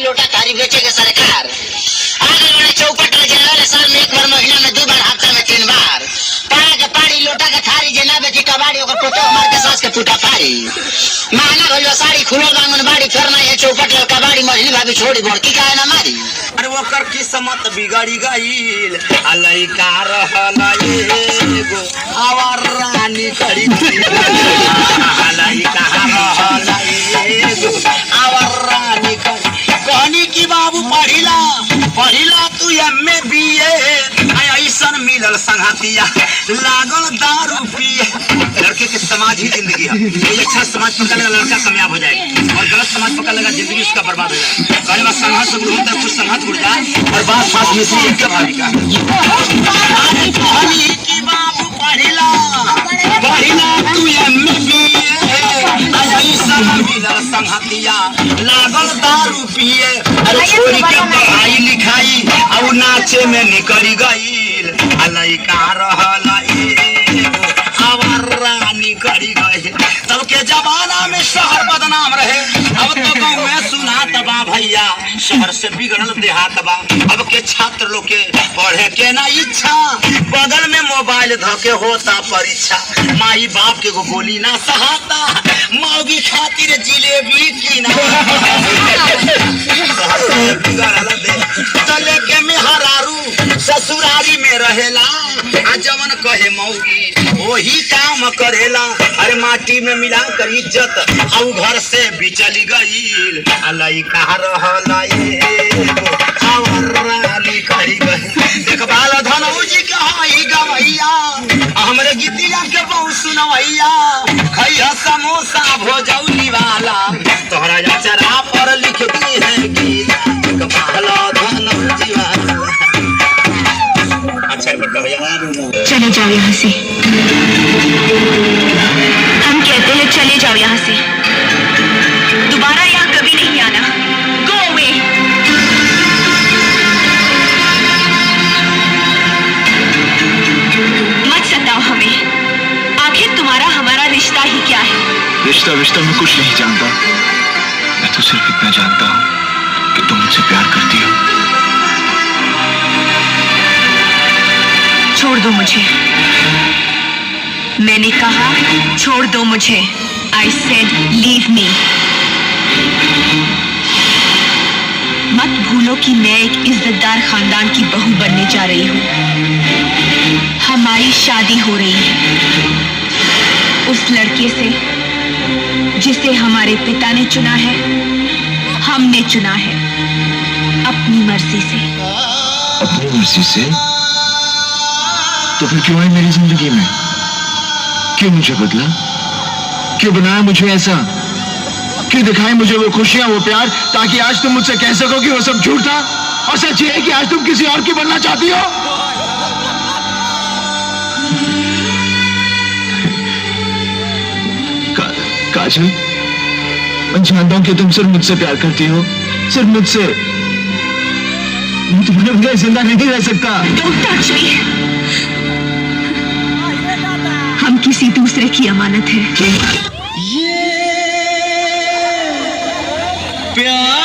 लोटा थारी बेचे के सरकार आगे वाले चौपट रहे साल में 1 बार, महीना में 2 बार, हफ्ता में 3 बार। पाड़ा के पाड़ी लोटा के थारी जेना बेची कबाड़ी ओकर पोतो मार के सास के फूटा फाड़ी। महंगा भइल साड़ी खुलो दामन बाड़ी फेरना है चौपट लल कबाड़ी मझली भाभी छोड़ी बोड़ की काहे ना मारी। अरे ओकर किस्मत बिगड़ी गईल अलई का रहला एगो आवर रानी करी अलई का रहला एगो आवर रानी करी कहनी की बाबू पढ़िला तू एमए बीए ऐसन मिलल संघातिया लागल दारू पिए। लड़के के समाज ही जिंदगी है। कोई अच्छा समाज पकड़ लेगा लड़का कामयाब हो जाएगा और गलत समाज पकड़ लेगा जिंदगी उसका बर्बाद हो जाएगा। कहने बाद संघर्ष से होता है, कुछ संघर्ष उड़ जाए और बात फास में से एक भाभी का की बाबू पढ़िला तू एमए बीए ऐसन मिलल संघातिया लागल दारू पिए। अरे छोरी के पढ़ाई लिखाई और नाचे में निकली गईल अलई का रहला एगो आवर रानी करी गईल। तब के जमाना में शहर बदनाम रहे, अब तो गाँव में सुनात बा भैया शहर से बिगड़ल देहात बा। अब के छात्र लोग के पढ़े के ना इच्छा, बगल में मोबाइल धके होता परीक्षा। माई बाप के को गोली ना सहाता, मौगी खातिर जिलेबी की ना चले के मेहरारू ससुरारी में रहेला आ जवन कहे मौगी वही काम करेला। अरे माटी में मिला कर इज्जत आउ घर से बिचली गईल अलई का रहला एगो आवर रानी करी गईल। देखभाल धनौजी के हई गवैया हमरे गीतिया के बहुत सुनवैया खैया समोसा भोजौली वाला तोहरा जरा पर लिख दी है गीत चले जाओ यहाँ से। हम कहते हैं चले जाओ यहाँ से, दोबारा यहाँ कभी नहीं आना। Go away. मत सताओ हमें, आखिर तुम्हारा हमारा रिश्ता ही क्या है? रिश्ता मैं कुछ नहीं जानता, मैं तो सिर्फ इतना जानता हूँ कि तुम मुझसे प्यार करती हो। छोड़ दो मुझे, मैंने कहा छोड़ दो मुझे। I said leave me। मत भूलो कि मैं एक इज्जतदार खानदान की बहू बनने जा रही हूँ। हमारी शादी हो रही है उस लड़के से जिसे हमारे पिता ने चुना है, हमने चुना है अपनी मर्जी से। अपनी मर्जी से? तो फिर क्यों है मेरी जिंदगी में? क्यों मुझे बदला? क्यों बनाया मुझे ऐसा? क्यों दिखाए मुझे वो खुशियां, वो प्यार, ताकि आज तुम मुझसे कह सको कि वो सब झूठ था और सच ये है कि आज तुम किसी और की बनना चाहती हो? काजल, मैं जानता हूं कि तुम सिर्फ मुझसे प्यार करती हो, सिर्फ मुझसे। मैं तुम्हारे बगैर जिंदा नहीं रह सकता। Don't touch me। हम किसी दूसरे की अमानत है। ये प्यार